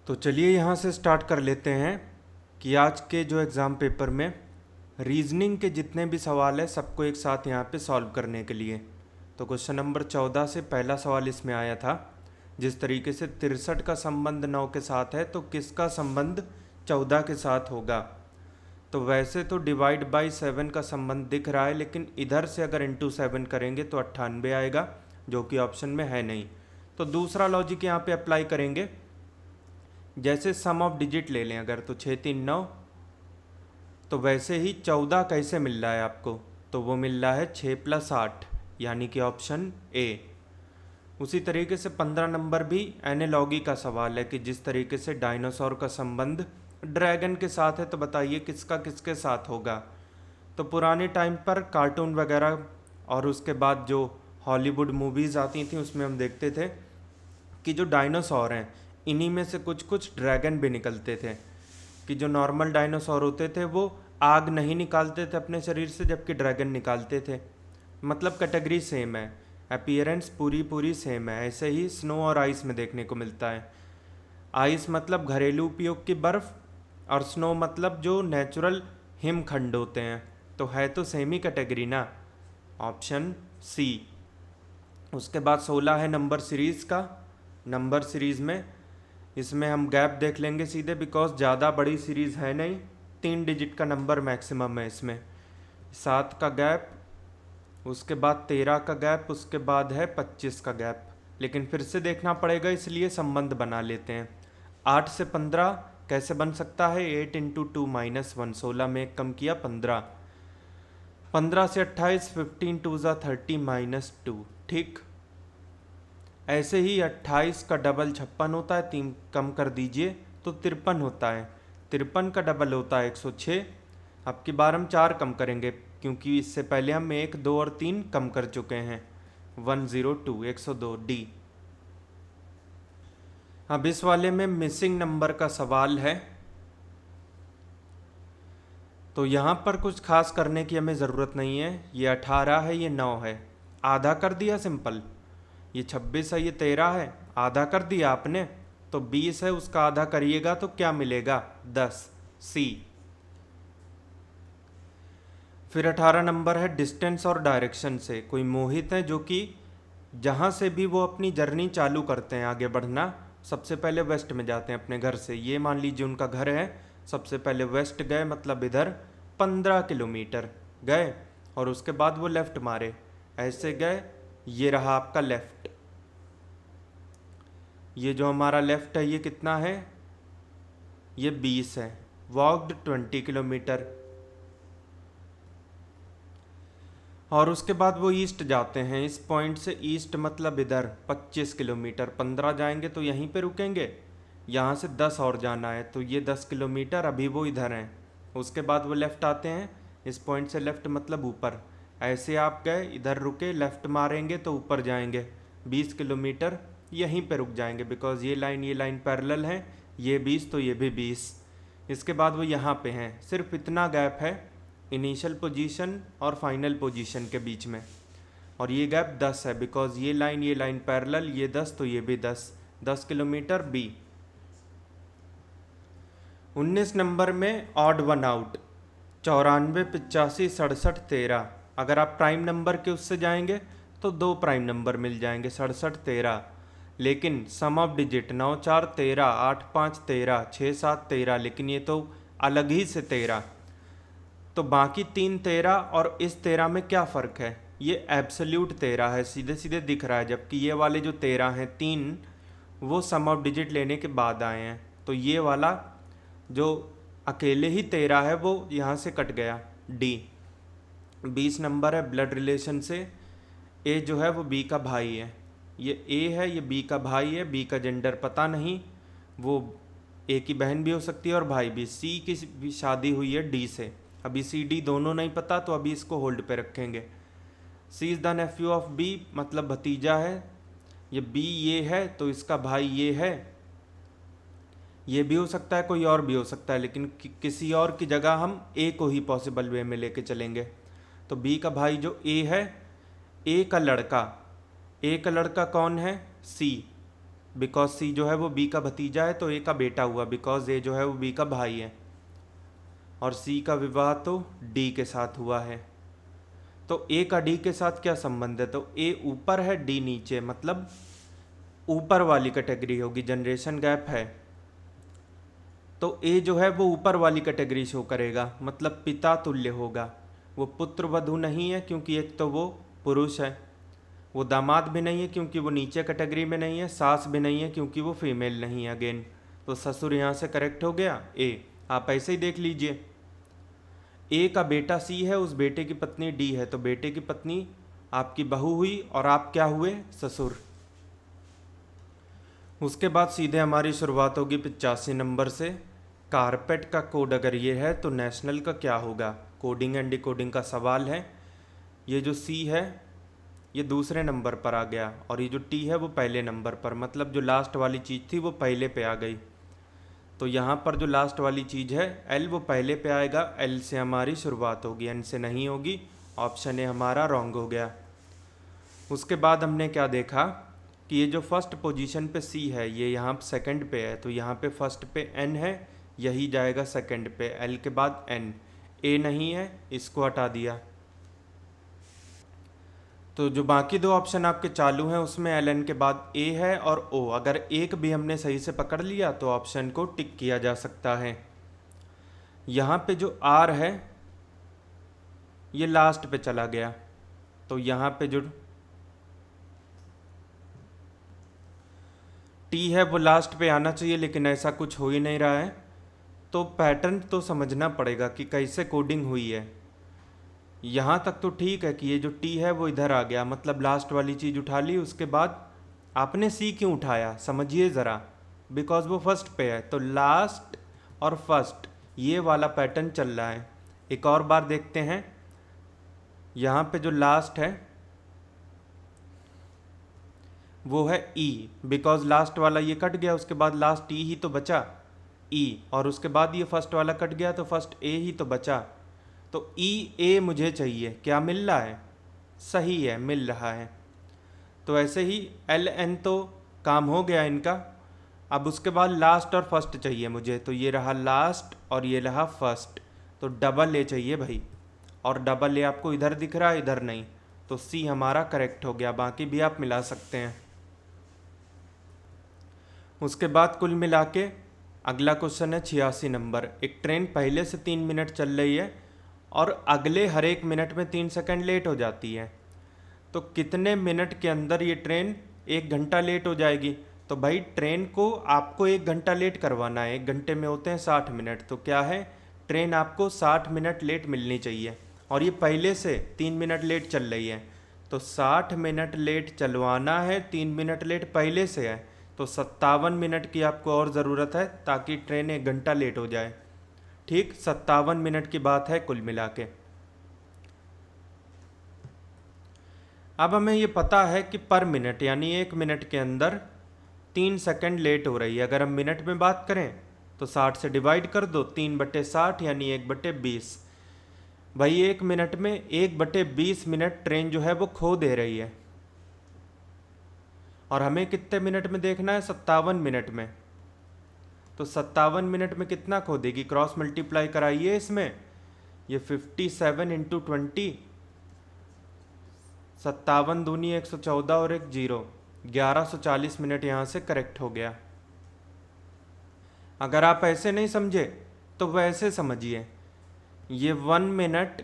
तो चलिए यहाँ से स्टार्ट कर लेते हैं कि आज के जो एग्ज़ाम पेपर में रीजनिंग के जितने भी सवाल है सबको एक साथ यहाँ पे सॉल्व करने के लिए। तो क्वेश्चन नंबर 14 से पहला सवाल इसमें आया था, जिस तरीके से 63 का संबंध 9 के साथ है तो किसका संबंध 14 के साथ होगा। तो वैसे तो डिवाइड बाई 7 का संबंध दिख रहा है, लेकिन इधर से अगर इंटू 7 करेंगे तो 98 आएगा, जो कि ऑप्शन में है नहीं। तो दूसरा लॉजिक यहाँ पे अप्लाई करेंगे। जैसे सम ऑफ डिजिट ले लें अगर, तो 6 3 9, तो वैसे ही 14 कैसे मिल रहा है आपको, तो वो मिल रहा है 6 + 8, यानी कि ऑप्शन ए। उसी तरीके से 15 नंबर भी एनालॉगी का सवाल है कि जिस तरीके से डायनासोर का संबंध ड्रैगन के साथ है, तो बताइए किसका किसके साथ होगा। तो पुराने टाइम पर कार्टून वगैरह और उसके बाद जो हॉलीवुड मूवीज़ आती थी उसमें हम देखते थे कि जो डायनासोर हैं इन्हीं में से कुछ कुछ ड्रैगन भी निकलते थे। कि जो नॉर्मल डायनासोर होते थे वो आग नहीं निकालते थे अपने शरीर से, जबकि ड्रैगन निकालते थे। मतलब कैटेगरी सेम है, अपीयरेंस पूरी पूरी सेम है। ऐसे ही स्नो और आइस में देखने को मिलता है। आइस मतलब घरेलू उपयोग की बर्फ़, और स्नो मतलब जो नेचुरल हिमखंड होते हैं। तो है तो सेम ही कैटेगरी ना, ऑप्शन सी। उसके बाद 16 है नंबर सीरीज़ का। नंबर सीरीज़ में इसमें हम गैप देख लेंगे सीधे, बिकॉज ज़्यादा बड़ी सीरीज़ है नहीं, 3 डिजिट का नंबर मैक्सिमम है इसमें। 7 का गैप, उसके बाद 13 का गैप, उसके बाद है 25 का गैप। लेकिन फिर से देखना पड़ेगा, इसलिए संबंध बना लेते हैं। 8 से 15 कैसे बन सकता है, 8 × 2 - 1, 16 में एक कम किया 15। 15 से 28, 15 × 2 = 30 - 2, ठीक। ऐसे ही 28 का डबल 56 होता है, 3 कम कर दीजिए तो 53 होता है। 53 का डबल होता है 106। अब की बार हम 4 कम करेंगे, क्योंकि इससे पहले हम 1 2 और 3 कम कर चुके हैं। 102, 102 डी। अब इस वाले में मिसिंग नंबर का सवाल है, तो यहाँ पर कुछ खास करने की हमें ज़रूरत नहीं है। ये 18 है, ये 9 है, आधा कर दिया सिंपल। ये 26 है, ये 13 है, आधा कर दिया आपने। तो 20 है, उसका आधा करिएगा तो क्या मिलेगा, 10, सी। फिर 18 नंबर है डिस्टेंस और डायरेक्शन से। कोई मोहित है जो कि जहाँ से भी वो अपनी जर्नी चालू करते हैं आगे बढ़ना, सबसे पहले वेस्ट में जाते हैं अपने घर से। ये मान लीजिए उनका घर है, सबसे पहले वेस्ट गए, मतलब इधर 15 किलोमीटर गए, और उसके बाद वो लेफ़्ट मारे, ऐसे गए। ये रहा आपका लेफ़्ट। ये जो हमारा लेफ़्ट है ये कितना है, ये 20 है। Walked 20 kilometre. और उसके बाद वो ईस्ट जाते हैं, इस पॉइंट से ईस्ट मतलब इधर 25 किलोमीटर। 15 जाएंगे तो यहीं पे रुकेंगे, यहाँ से 10 और जाना है, तो ये 10 किलोमीटर, अभी वो इधर हैं। उसके बाद वो लेफ़्ट आते हैं, इस पॉइंट से लेफ़्ट मतलब ऊपर। ऐसे आप गए, इधर रुके, लेफ़्ट मारेंगे तो ऊपर जाएंगे 20 किलोमीटर, यहीं पे रुक जाएंगे, बिकॉज ये लाइन पैरेलल है। ये 20 तो ये भी 20। इसके बाद वो यहाँ पे हैं। सिर्फ इतना गैप है इनिशियल पोजीशन और फाइनल पोजीशन के बीच में, और ये गैप 10 है, बिकॉज ये लाइन पैरेलल, ये 10 तो ये भी 10। 10 किलोमीटर बी। 19 नंबर में ऑड वन आउट, 94 85 67 13। अगर आप प्राइम नंबर के उससे जाएंगे तो 2 प्राइम नंबर मिल जाएंगे, 67 13। लेकिन सम ऑफ डिजिट 9 4 13, 8 5 13, 6 7 13, लेकिन ये तो अलग ही से 13। तो बाकी 3 13 और इस 13 में क्या फ़र्क है, ये एब्सोल्यूट 13 है, सीधे सीधे दिख रहा है। जबकि ये वाले जो 13 हैं 3, वो सम ऑफ डिजिट लेने के बाद आए हैं। तो ये वाला जो अकेले ही 13 है वो यहाँ से कट गया, डी। 20 नंबर है ब्लड रिलेशन से। ए जो है वो बी का भाई है, ये ए है, ये बी का भाई है। बी का जेंडर पता नहीं, वो ए की बहन भी हो सकती है और भाई भी। सी की भी शादी हुई है डी से। अभी सी डी दोनों नहीं पता, तो अभी इसको होल्ड पे रखेंगे। C is the nephew of B, मतलब भतीजा है। ये बी ये है, तो इसका भाई ये है। ये भी हो सकता है, कोई और भी हो सकता है, लेकिन किसी और की जगह हम ए को ही पॉसिबल वे में लेके चलेंगे। तो बी का भाई जो ए है, ए का लड़का कौन है, सी। बिकॉज सी जो है वो बी का भतीजा है तो ए का बेटा हुआ, बिकॉज ए जो है वो बी का भाई है, और सी का विवाह तो डी के साथ हुआ है। तो ए का डी के साथ क्या संबंध है, तो ए ऊपर है डी नीचे, मतलब ऊपर वाली कैटेगरी होगी, जनरेशन गैप है तो ए जो है वो ऊपर वाली कैटेगरी शो करेगा, मतलब पिता तुल्य होगा। वो पुत्र वधू नहीं है क्योंकि एक तो वो पुरुष है, वो दामाद भी नहीं है क्योंकि वो नीचे कैटेगरी में नहीं है, सास भी नहीं है क्योंकि वो फीमेल नहीं है अगेन। तो ससुर यहाँ से करेक्ट हो गया ए। आप ऐसे ही देख लीजिए, ए का बेटा सी है, उस बेटे की पत्नी डी है, तो बेटे की पत्नी आपकी बहू हुई और आप क्या हुए, ससुर। उसके बाद सीधे हमारी शुरुआत होगी 85 नंबर से। कारपेट का कोड अगर ये है तो नेशनल का क्या होगा, कोडिंग एंड डिकोडिंग का सवाल है। ये जो सी है ये दूसरे नंबर पर आ गया और ये जो टी है वो पहले नंबर पर, मतलब जो लास्ट वाली चीज़ थी वो पहले पे आ गई। तो यहाँ पर जो लास्ट वाली चीज़ है एल वो पहले पे आएगा, एल से हमारी शुरुआत होगी, एन से नहीं होगी। ऑप्शन ए हमारा रॉन्ग हो गया। उसके बाद हमने क्या देखा कि ये जो फर्स्ट पोजीशन पे सी है ये यहाँ सेकंड पे है, तो यहाँ पे फर्स्ट पे एन है, यही जाएगा सेकंड पे, एल के बाद एन। ए नहीं है, इसको हटा दिया। तो जो बाकी दो ऑप्शन आपके चालू हैं उसमें एल एन के बाद ए है और ओ, अगर एक भी हमने सही से पकड़ लिया तो ऑप्शन को टिक किया जा सकता है। यहाँ पे जो आर है ये लास्ट पे चला गया, तो यहाँ पे जो टी है वो लास्ट पे आना चाहिए, लेकिन ऐसा कुछ हो ही नहीं रहा है। तो पैटर्न तो समझना पड़ेगा कि कैसे कोडिंग हुई है। यहाँ तक तो ठीक है कि ये जो टी है वो इधर आ गया, मतलब लास्ट वाली चीज़ उठा ली। उसके बाद आपने सी क्यों उठाया समझिए ज़रा, बिकॉज वो फर्स्ट पे है, तो लास्ट और फर्स्ट ये वाला पैटर्न चल रहा है। एक और बार देखते हैं, यहाँ पे जो लास्ट है वो है ई, बिकॉज लास्ट वाला ये कट गया, उसके बाद लास्ट ई ही तो बचा ई, और उसके बाद ये फर्स्ट वाला कट गया तो फर्स्ट ए ही तो बचा। तो ई ए मुझे चाहिए, क्या मिल रहा है, सही है मिल रहा है। तो ऐसे ही एल एन तो काम हो गया इनका। अब उसके बाद लास्ट और फर्स्ट चाहिए मुझे, तो ये रहा लास्ट और ये रहा फर्स्ट, तो डबल ए चाहिए भाई, और डबल ए आपको इधर दिख रहा है इधर नहीं, तो सी हमारा करेक्ट हो गया। बाकी भी आप मिला सकते हैं। उसके बाद कुल मिला के अगला क्वेश्चन है 86 नंबर। एक ट्रेन पहले से 3 मिनट चल रही है और अगले हर एक मिनट में 3 सेकंड लेट हो जाती है, तो कितने मिनट के अंदर ये ट्रेन 1 घंटा लेट हो जाएगी। तो भाई ट्रेन को आपको 1 घंटा लेट करवाना है, 1 घंटे में होते हैं 60 मिनट, तो क्या है ट्रेन आपको 60 मिनट लेट मिलनी चाहिए, और ये पहले से 3 मिनट लेट चल रही है, तो 60 मिनट लेट चलवाना है, 3 मिनट लेट पहले से है, तो 57 मिनट की आपको और ज़रूरत है ताकि ट्रेन 1 घंटा लेट हो जाए। ठीक 57 मिनट की बात है कुल मिला के। अब हमें ये पता है कि पर मिनट यानी 1 मिनट के अंदर 3 सेकंड लेट हो रही है। अगर हम मिनट में बात करें तो 60 से डिवाइड कर दो, 3/60 यानी 1/20। भाई 1 मिनट में 1/20 मिनट ट्रेन जो है वो खो दे रही है, और हमें कितने मिनट में देखना है, 57 मिनट में। तो 57 मिनट में कितना खो देगी, क्रॉस मल्टीप्लाई कराइए इसमें, ये 57 × 20, 57 दूनी 114 और 1 0, 1140 मिनट यहाँ से करेक्ट हो गया। अगर आप ऐसे नहीं समझे तो वैसे समझिए, ये 1 मिनट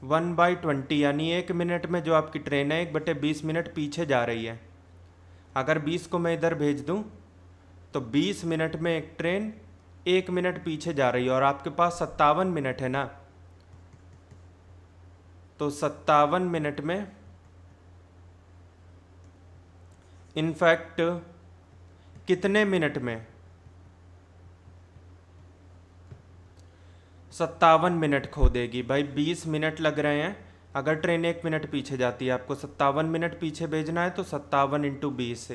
1/20 यानी 1 मिनट में जो आपकी ट्रेन है 1/20 मिनट पीछे जा रही है। अगर 20 को मैं इधर भेज दूं तो 20 मिनट में एक ट्रेन 1 मिनट पीछे जा रही है, और आपके पास 57 मिनट है ना, तो 57 मिनट में इनफैक्ट कितने मिनट में, 57 मिनट खो देगी। भाई 20 मिनट लग रहे हैं, अगर ट्रेन 1 मिनट पीछे जाती है, आपको 57 मिनट पीछे भेजना है, तो 57 × 20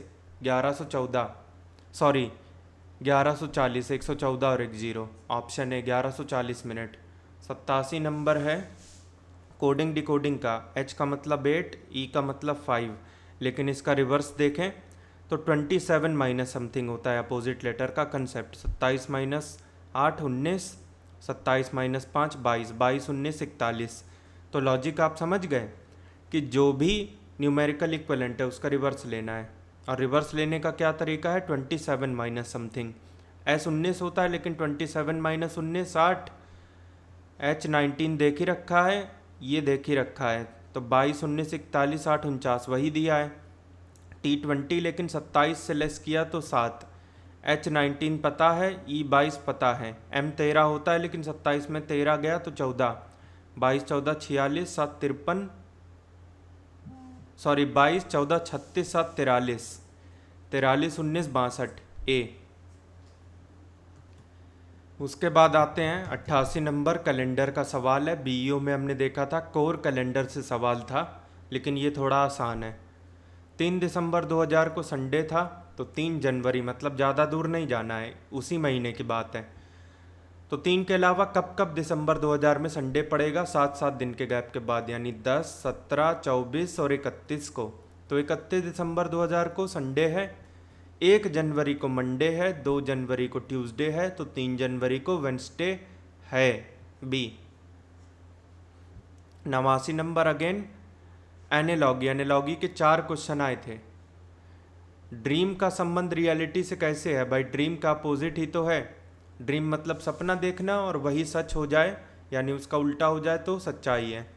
1114, सॉरी 1140, 114 और 1 0, ऑप्शन है 1140 मिनट। 87 नंबर है कोडिंग डिकोडिंग का। H का मतलब 8, E का मतलब 5, लेकिन इसका रिवर्स देखें तो 27 माइनस समथिंग होता है अपोजिट लेटर का कंसेप्ट। 27 minus 8 19, 27 minus 5 22, 22 19 41। तो लॉजिक आप समझ गए कि जो भी न्यूमेरिकल इक्विवेलेंट है उसका रिवर्स लेना है, और रिवर्स लेने का क्या तरीका है, 27 माइनस समथिंग। S 19 होता है लेकिन 27 माइनस 19 60। H 19 देख ही रखा है, ये देख ही रखा है, तो 22 19 41 8 49 वही दिया है। T 20 लेकिन 27 से लेस किया तो 7। H 19 पता है, E 22 पता है, M 13 होता है लेकिन 27 में 13 गया तो 14। 22 14 46 7 53, सॉरी 22 14 36 7 43, 43 19 62 A। उसके बाद आते हैं 88 नंबर कैलेंडर का सवाल है। BEO में हमने देखा था कोर कैलेंडर से सवाल था, लेकिन ये थोड़ा आसान है। 3 दिसंबर 2000 को संडे था, तो 3 जनवरी मतलब ज़्यादा दूर नहीं जाना है, उसी महीने की बात है। तो 3 के अलावा कब कब दिसंबर 2000 में संडे पड़ेगा, 7 दिन के गैप के बाद, यानी 10 17 24 और 31 को। तो 31 दिसंबर 2000 को संडे है, 1 जनवरी को मंडे है, 2 जनवरी को ट्यूसडे है, तो 3 जनवरी को वेंसडे है B. 89 number again analogy. Analogy के 4 क्वेश्चन आए थे। ड्रीम का संबंध रियलिटी से कैसे है, भाई ड्रीम का अपोजिट ही तो है। ड्रीम मतलब सपना देखना और वही सच हो जाए, यानी उसका उल्टा हो जाए तो सच्चाई है।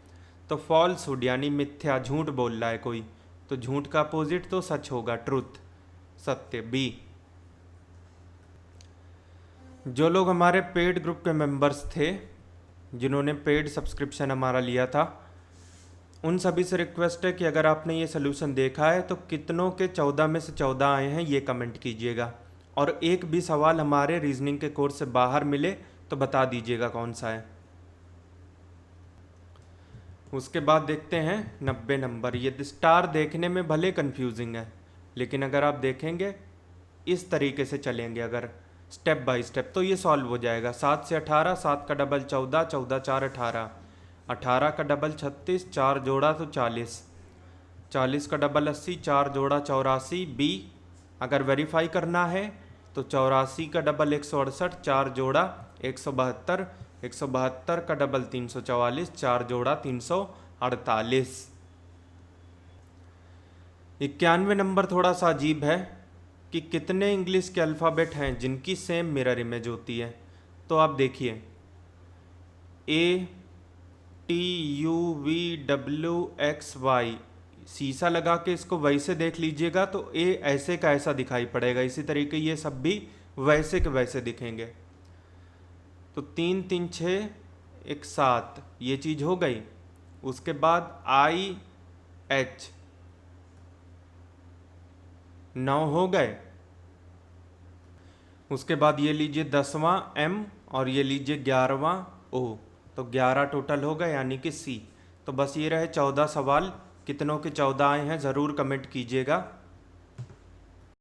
तो फॉल्सहुड यानी मिथ्या, झूठ बोल रहा है कोई, तो झूठ का अपोजिट तो सच होगा, ट्रुथ, सत्य, बी। जो लोग हमारे पेड ग्रुप के मेंबर्स थे, जिन्होंने पेड सब्सक्रिप्शन हमारा लिया था, उन सभी से रिक्वेस्ट है कि अगर आपने ये सोल्यूशन देखा है तो कितनों के 14 में से 14 आए हैं ये कमेंट कीजिएगा, और एक भी सवाल हमारे रीजनिंग के कोर्स से बाहर मिले तो बता दीजिएगा कौन सा है। उसके बाद देखते हैं 90 नंबर। ये स्टार देखने में भले कंफ्यूजिंग है, लेकिन अगर आप देखेंगे इस तरीके से चलेंगे अगर स्टेप बाय स्टेप तो ये सॉल्व हो जाएगा। 7 से 18, 7 का डबल 14, 14 4 18, 18 का डबल 36, 4 जोड़ा तो 40, 40 का डबल 80, 4 जोड़ा 84 बी। अगर वेरीफाई करना है तो 84 का डबल 168, 4 जोड़ा 172, 172 का डबल 344, 4 जोड़ा 348। 91 नंबर थोड़ा सा अजीब है कि कितने इंग्लिश के अल्फ़ाबेट हैं जिनकी सेम मिरर इमेज होती है। तो आप देखिए ATUVWXY, शीशा लगा के इसको वैसे देख लीजिएगा तो ए ऐसे का ऐसा दिखाई पड़ेगा, इसी तरीके ये सब भी वैसे के वैसे दिखेंगे। तो 3 3 6 1 7 ये चीज़ हो गई। उसके बाद IH 9 हो गए। उसके बाद ये लीजिए 10वां M और ये लीजिए 11वां O, तो 11 टोटल हो गए यानी कि C। तो बस ये रहे 14 सवाल। कितनों के 14 आए हैं ज़रूर कमेंट कीजिएगा।